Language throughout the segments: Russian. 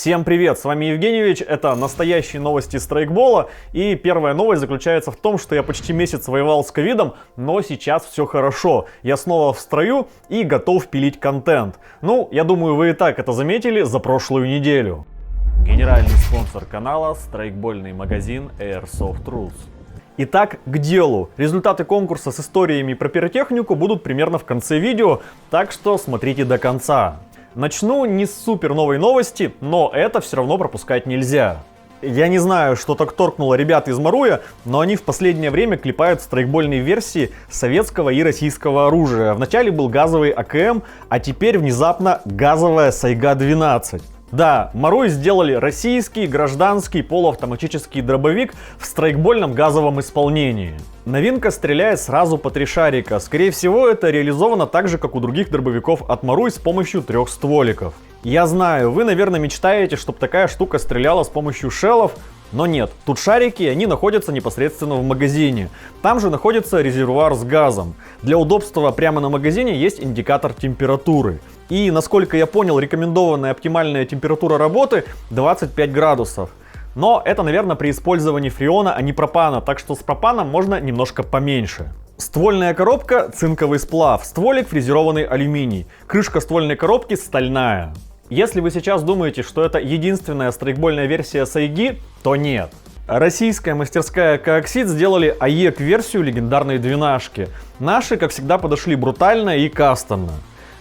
Всем привет, с вами Евгеньевич, это настоящие новости страйкбола, и первая новость заключается в том, что я почти месяц воевал с ковидом, но сейчас все хорошо, я снова в строю и готов пилить контент. Ну, я думаю, вы и так это заметили за прошлую неделю. Генеральный спонсор канала — страйкбольный магазин Airsoft Rules. Итак, к делу. Результаты конкурса с историями про пиротехнику будут примерно в конце видео, так что смотрите до конца. Начну не с супер новой новости, но это все равно пропускать нельзя. Я не знаю, что так торкнуло ребят из Маруя, но они в последнее время клепают страйкбольные версии советского и российского оружия. Вначале был газовый АКМ, а теперь внезапно газовая Сайга-12. Да, Маруй сделали российский гражданский полуавтоматический дробовик в страйкбольном газовом исполнении. Новинка стреляет сразу по 3 шарика. Скорее всего, это реализовано так же, как у других дробовиков от Маруй с помощью 3 стволиков. Я знаю, вы, наверное, мечтаете, чтобы такая штука стреляла с помощью шеллов, но нет, тут шарики, они находятся непосредственно в магазине. Там же находится резервуар с газом. Для удобства прямо на магазине есть индикатор температуры. И, насколько я понял, рекомендованная оптимальная температура работы 25 градусов. Но это, наверное, при использовании фреона, а не пропана, так что с пропаном можно немножко поменьше. Ствольная коробка — цинковый сплав, стволик — фрезерованный алюминий, крышка ствольной коробки — стальная. Если вы сейчас думаете, что это единственная страйкбольная версия Сайги, то нет. Российская мастерская Кооксид сделали АЕК-версию легендарной двенашки. Наши, как всегда, подошли брутально и кастомно.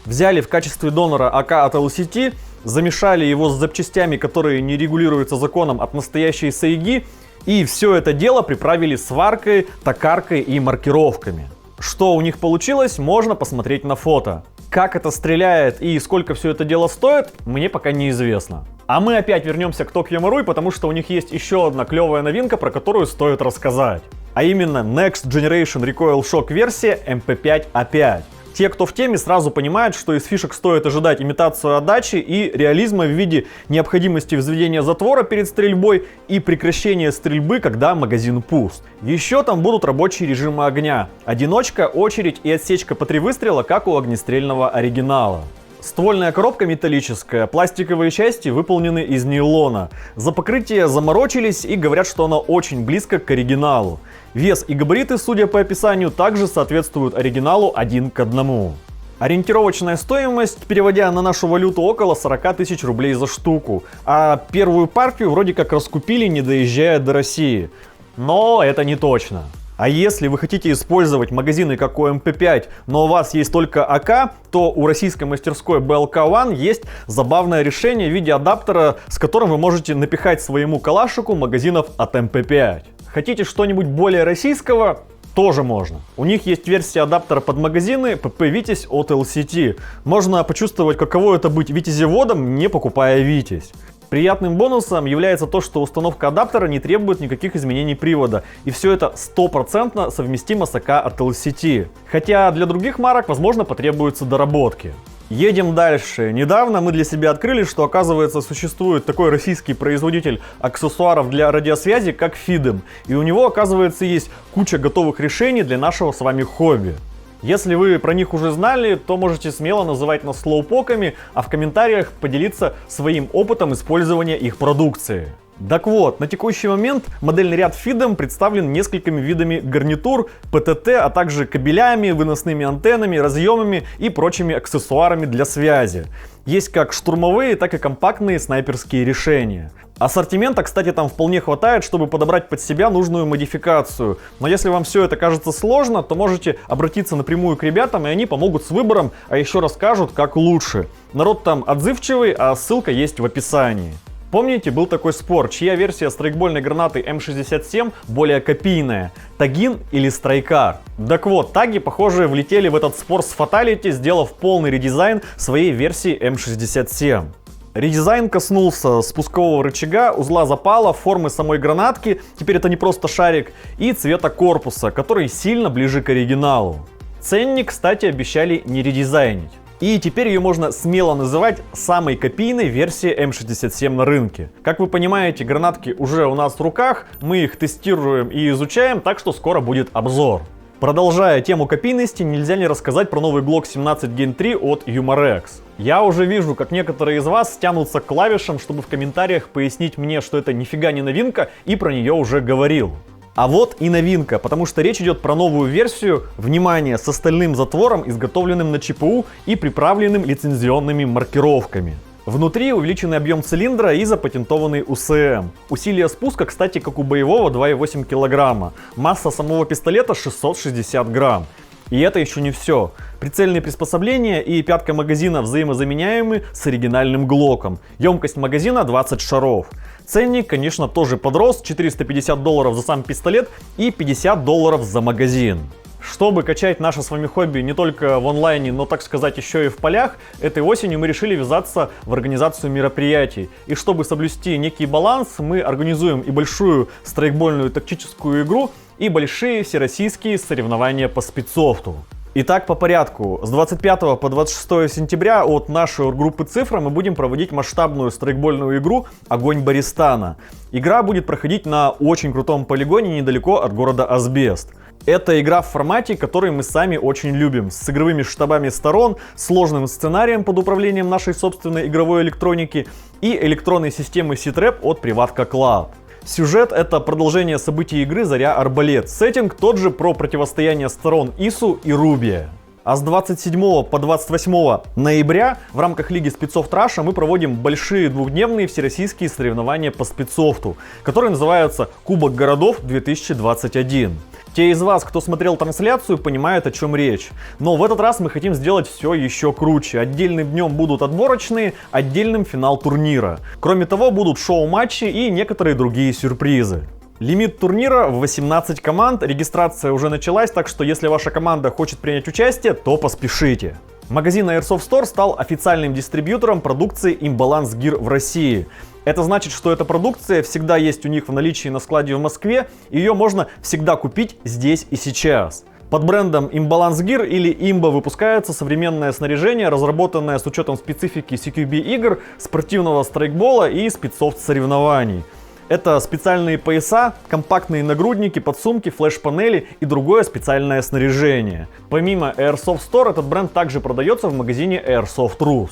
Взяли в качестве донора АК от LCT, замешали его с запчастями, которые не регулируются законом от настоящей Сайги, и все это дело приправили сваркой, токаркой и маркировками. Что у них получилось, можно посмотреть на фото. Как это стреляет и сколько все это дело стоит, мне пока неизвестно. А мы опять вернемся к Tokyo Marui, потому что у них есть еще одна клевая новинка, про которую стоит рассказать. А именно Next Generation Recoil Shock версия MP5A5. Те, кто в теме, сразу понимают, что из фишек стоит ожидать имитацию отдачи и реализма в виде необходимости взведения затвора перед стрельбой и прекращения стрельбы, когда магазин пуст. Еще там будут рабочие режимы огня: одиночка, очередь и отсечка по 3 выстрела, как у огнестрельного оригинала. Ствольная коробка металлическая, пластиковые части выполнены из нейлона. За покрытие заморочились и говорят, что оно очень близко к оригиналу. Вес и габариты, судя по описанию, также соответствуют оригиналу 1 к 1. Ориентировочная стоимость, переводя на нашу валюту, около 40 тысяч рублей за штуку. А первую партию вроде как раскупили, не доезжая до России. Но это не точно. А если вы хотите использовать магазины как у MP5, но у вас есть только АК, то у российской мастерской BLK One есть забавное решение в виде адаптера, с которым вы можете напихать своему калашику магазинов от MP5. Хотите что-нибудь более российского? Тоже можно. У них есть версия адаптера под магазины PP Витязь от LCT. Можно почувствовать, каково это быть витязеводом, не покупая Витязь. Приятным бонусом является то, что установка адаптера не требует никаких изменений привода, и все это 100% совместимо с АК от LCT. Хотя для других марок, возможно, потребуются доработки. Едем дальше. Недавно мы для себя открыли, что, оказывается, существует такой российский производитель аксессуаров для радиосвязи, как FIDM, и у него, оказывается, есть куча готовых решений для нашего с вами хобби. Если вы про них уже знали, то можете смело называть нас слоупоками, а в комментариях поделиться своим опытом использования их продукции. Так вот, на текущий момент модельный ряд FIDM представлен несколькими видами гарнитур, ПТТ, а также кабелями, выносными антеннами, разъемами и прочими аксессуарами для связи. Есть как штурмовые, так и компактные снайперские решения. Ассортимента, кстати, там вполне хватает, чтобы подобрать под себя нужную модификацию. Но если вам все это кажется сложно, то можете обратиться напрямую к ребятам, и они помогут с выбором, а еще расскажут, как лучше. Народ там отзывчивый, а ссылка есть в описании. Помните, был такой спор, чья версия страйкбольной гранаты М67 более копийная, Тагин или Страйкар? Так вот, таги, похоже, влетели в этот спор с Fatality, сделав полный редизайн своей версии М67. Редизайн коснулся спускового рычага, узла запала, формы самой гранатки, теперь это не просто шарик, и цвета корпуса, который сильно ближе к оригиналу. Ценник, кстати, обещали не редизайнить. И теперь ее можно смело называть самой копийной версией М67 на рынке. Как вы понимаете, гранатки уже у нас в руках, мы их тестируем и изучаем, так что скоро будет обзор. Продолжая тему копийности, нельзя не рассказать про новый Glock 17 Gen 3 от Umarex. Я уже вижу, как некоторые из вас тянутся к клавишам, чтобы в комментариях пояснить мне, что это нифига не новинка, и про нее уже говорил. А вот и новинка, потому что речь идет про новую версию, внимание, с остальным затвором, изготовленным на ЧПУ и приправленным лицензионными маркировками. Внутри увеличенный объем цилиндра и запатентованный УСМ. Усилие спуска, кстати, как у боевого, 2,8 кг. Масса самого пистолета 660 грамм. И это еще не все. Прицельные приспособления и пятка магазина взаимозаменяемы с оригинальным глоком. Емкость магазина 20 шаров. Ценник, конечно, тоже подрос. $450 за сам пистолет и $50 за магазин. Чтобы качать наше с вами хобби не только в онлайне, но, так сказать, еще и в полях, этой осенью мы решили ввязаться в организацию мероприятий. И чтобы соблюсти некий баланс, мы организуем и большую страйкбольную тактическую игру, и большие всероссийские соревнования по спидсофту. Итак, по порядку. С 25 по 26 сентября от нашей группы «Цифра» мы будем проводить масштабную страйкбольную игру «Огонь Бористана». Игра будет проходить на очень крутом полигоне недалеко от города Асбест. Это игра в формате, который мы сами очень любим, с игровыми штабами сторон, сложным сценарием под управлением нашей собственной игровой электроники и электронной системы C-Trap от Privatka Club. Сюжет — это продолжение событий игры «Заря Арбалет». Сеттинг тот же, про противостояние сторон Ису и Рубия. А с 27 по 28 ноября в рамках Лиги Спидсофт Раша мы проводим большие двухдневные всероссийские соревнования по спидсофту, которые называются «Кубок городов 2021». Те из вас, кто смотрел трансляцию, понимают, о чем речь. Но в этот раз мы хотим сделать все еще круче. Отдельным днем будут отборочные, отдельным финал турнира. Кроме того, будут шоу-матчи и некоторые другие сюрпризы. Лимит турнира в 18 команд, регистрация уже началась, так что если ваша команда хочет принять участие, то поспешите. Магазин Airsoft Store стал официальным дистрибьютором продукции Imbalance Gear в России. Это значит, что эта продукция всегда есть у них в наличии на складе в Москве, и ее можно всегда купить здесь и сейчас. Под брендом Imbalance Gear или Imba выпускается современное снаряжение, разработанное с учетом специфики CQB игр, спортивного страйкбола и спидсофт соревнований. Это специальные пояса, компактные нагрудники, подсумки, флеш-панели и другое специальное снаряжение. Помимо Airsoft Store, этот бренд также продается в магазине Airsoft Rus.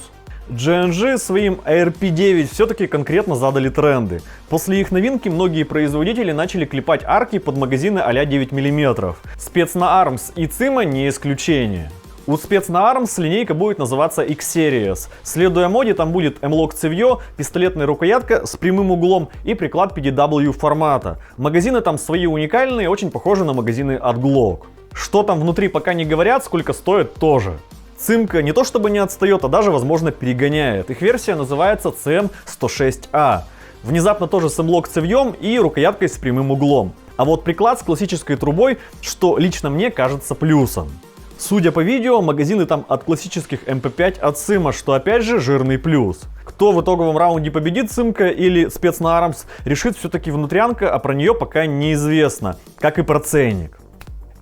G&G своим ARP9 все-таки конкретно задали тренды. После их новинки многие производители начали клепать арки под магазины а-ля 9 мм. Spetsna-Arms и CIMA не исключение. У Spetsna-Arms линейка будет называться X-Series. Следуя моде, там будет M-Lock цевьё, пистолетная рукоятка с прямым углом и приклад PDW формата. Магазины там свои уникальные, очень похожи на магазины от Glock. Что там внутри пока не говорят, сколько стоит тоже. CIMA не то чтобы не отстает, а даже, возможно, перегоняет. Их версия называется CM106A. Внезапно тоже с M-Lock цевьем и рукояткой с прямым углом. А вот приклад с классической трубой, что лично мне кажется плюсом. Судя по видео, магазины там от классических MP5 от CIMA, что опять же жирный плюс. Кто в итоговом раунде победит, CIMA или Spetsna-Arms, решит все-таки внутрянка, а про нее пока неизвестно, как и про ценник.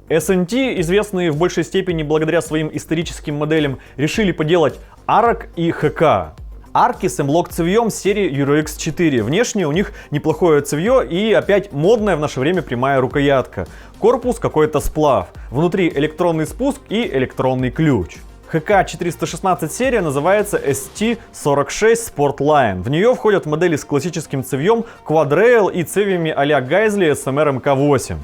S&T, известные в большей степени благодаря своим историческим моделям, решили поделать ARC и HK. Арки с M-Lock цевьем серии EuroX4. Внешне у них неплохое цевье и опять модная в наше время прямая рукоятка. Корпус какой-то сплав. Внутри электронный спуск и электронный ключ. HK416 серия называется ST46 Sportline. В нее входят модели с классическим цевьем, Quad Rail и цевьями а-ля Geisley SMR MK8.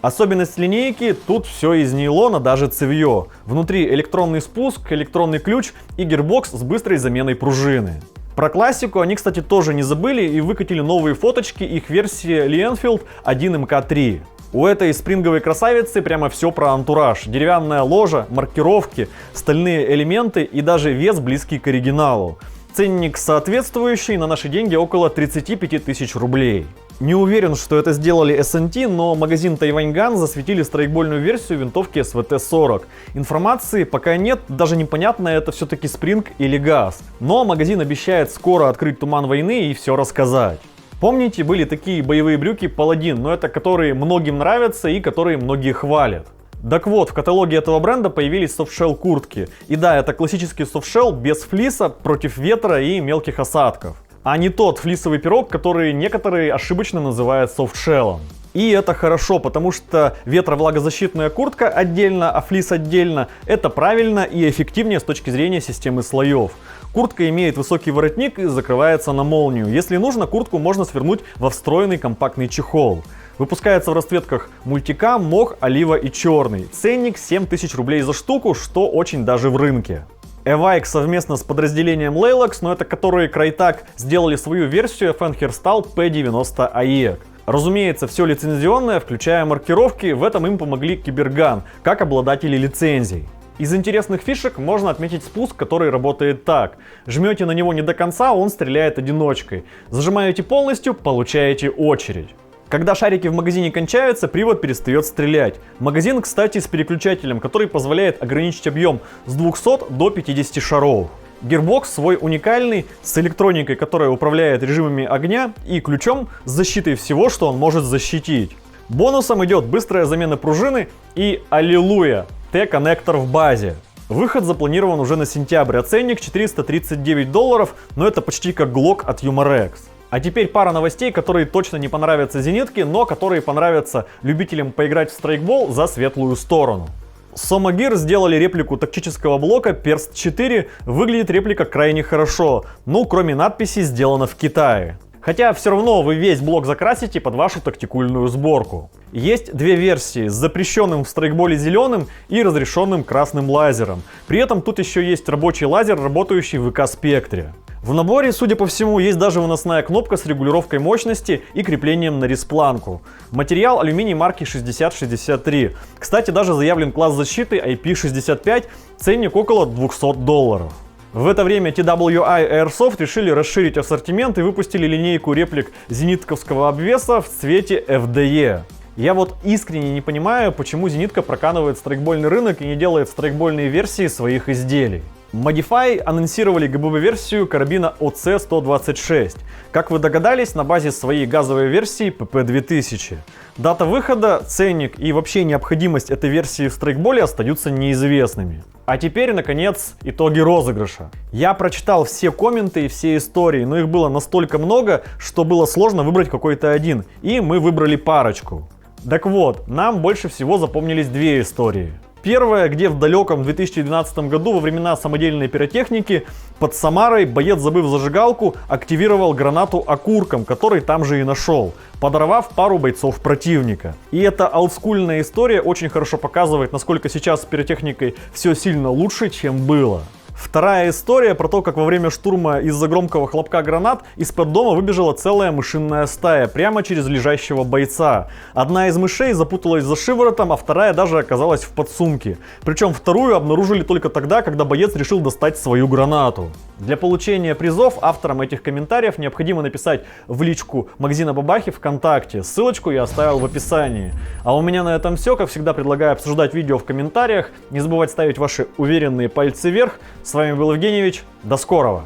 Особенность линейки — тут все из нейлона, даже цевье. Внутри электронный спуск, электронный ключ и гирбокс с быстрой заменой пружины. Про классику они, кстати, тоже не забыли и выкатили новые фоточки их версии Lee Enfield 1MK3. У этой спринговой красавицы прямо все про антураж. Деревянная ложа, маркировки, стальные элементы и даже вес близкий к оригиналу. Ценник соответствующий, на наши деньги около 35 тысяч рублей. Не уверен, что это сделали S&T, но магазин Taiwan Gun засветили страйкбольную версию винтовки SVT-40. Информации пока нет, даже непонятно, это все-таки спринг или газ. Но магазин обещает скоро открыть туман войны и все рассказать. Помните, были такие боевые брюки Paladin, но это которые многим нравятся и которые многие хвалят. Так вот, в каталоге этого бренда появились софтшелл куртки. И да, это классический софтшелл без флиса, против ветра и мелких осадков. А не тот флисовый пирог, который некоторые ошибочно называют софтшеллом. И это хорошо, потому что ветровлагозащитная куртка отдельно, а флис отдельно – это правильно и эффективнее с точки зрения системы слоев. Куртка имеет высокий воротник и закрывается на молнию. Если нужно, куртку можно свернуть во встроенный компактный чехол. Выпускается в расцветках мультикам, мох, олива и черный. Ценник 7000 рублей за штуку, что очень даже в рынке. Evike совместно с подразделением Laylox, но это которые Crytek, сделали свою версию Fenherstal P90 AEG. Разумеется, все лицензионное, включая маркировки, в этом им помогли Cybergun, как обладатели лицензий. Из интересных фишек можно отметить спуск, который работает так. Жмете на него не до конца, он стреляет одиночкой. Зажимаете полностью, получаете очередь. Когда шарики в магазине кончаются, привод перестает стрелять. Магазин, кстати, с переключателем, который позволяет ограничить объем с 200 до 50 шаров. Гирбокс свой уникальный, с электроникой, которая управляет режимами огня, и ключом с защитой всего, что он может защитить. Бонусом идет быстрая замена пружины и, аллилуйя, T-коннектор в базе. Выход запланирован уже на сентябрь, а ценник $439, но это почти как Glock от Umarex. А теперь пара новостей, которые точно не понравятся зенитке, но которые понравятся любителям поиграть в страйкбол за светлую сторону. Soma Gear сделали реплику тактического блока Перст 4, выглядит реплика крайне хорошо, ну кроме надписи «Сделано в Китае». Хотя все равно вы весь блок закрасите под вашу тактикульную сборку. Есть две версии с запрещенным в страйкболе зеленым и разрешенным красным лазером. При этом тут еще есть рабочий лазер, работающий в ВК-спектре. В наборе, судя по всему, есть даже выносная кнопка с регулировкой мощности и креплением на респланку. Материал алюминий марки 6063. Кстати, даже заявлен класс защиты IP65, ценник около $200. В это время TWI Airsoft решили расширить ассортимент и выпустили линейку реплик зенитковского обвеса в цвете FDE. Я вот искренне не понимаю, почему зенитка проканывает страйкбольный рынок и не делает страйкбольные версии своих изделий. Modify анонсировали ГББ-версию карабина OC-126. Как вы догадались, на базе своей газовой версии PP2000. Дата выхода, ценник и вообще необходимость этой версии в страйкболе остаются неизвестными. А теперь, наконец, итоги розыгрыша. Я прочитал все комменты и все истории, но их было настолько много, что было сложно выбрать какой-то один. И мы выбрали парочку. Так вот, нам больше всего запомнились две истории. Первая, где в далеком 2012 году во времена самодельной пиротехники под Самарой боец, забыв зажигалку, активировал гранату окурком, который там же и нашел, подорвав пару бойцов противника. И эта олдскульная история очень хорошо показывает, насколько сейчас с пиротехникой все сильно лучше, чем было. Вторая история про то, как во время штурма из-за громкого хлопка гранат из-под дома выбежала целая мышиная стая прямо через лежащего бойца. Одна из мышей запуталась за шиворотом, а вторая даже оказалась в подсумке. Причем вторую обнаружили только тогда, когда боец решил достать свою гранату. Для получения призов авторам этих комментариев необходимо написать в личку магазина Бабахи ВКонтакте. Ссылочку я оставил в описании. А у меня на этом все. Как всегда, предлагаю обсуждать видео в комментариях. Не забывайте ставить ваши уверенные пальцы вверх. С вами был Евгеньевич. До скорого!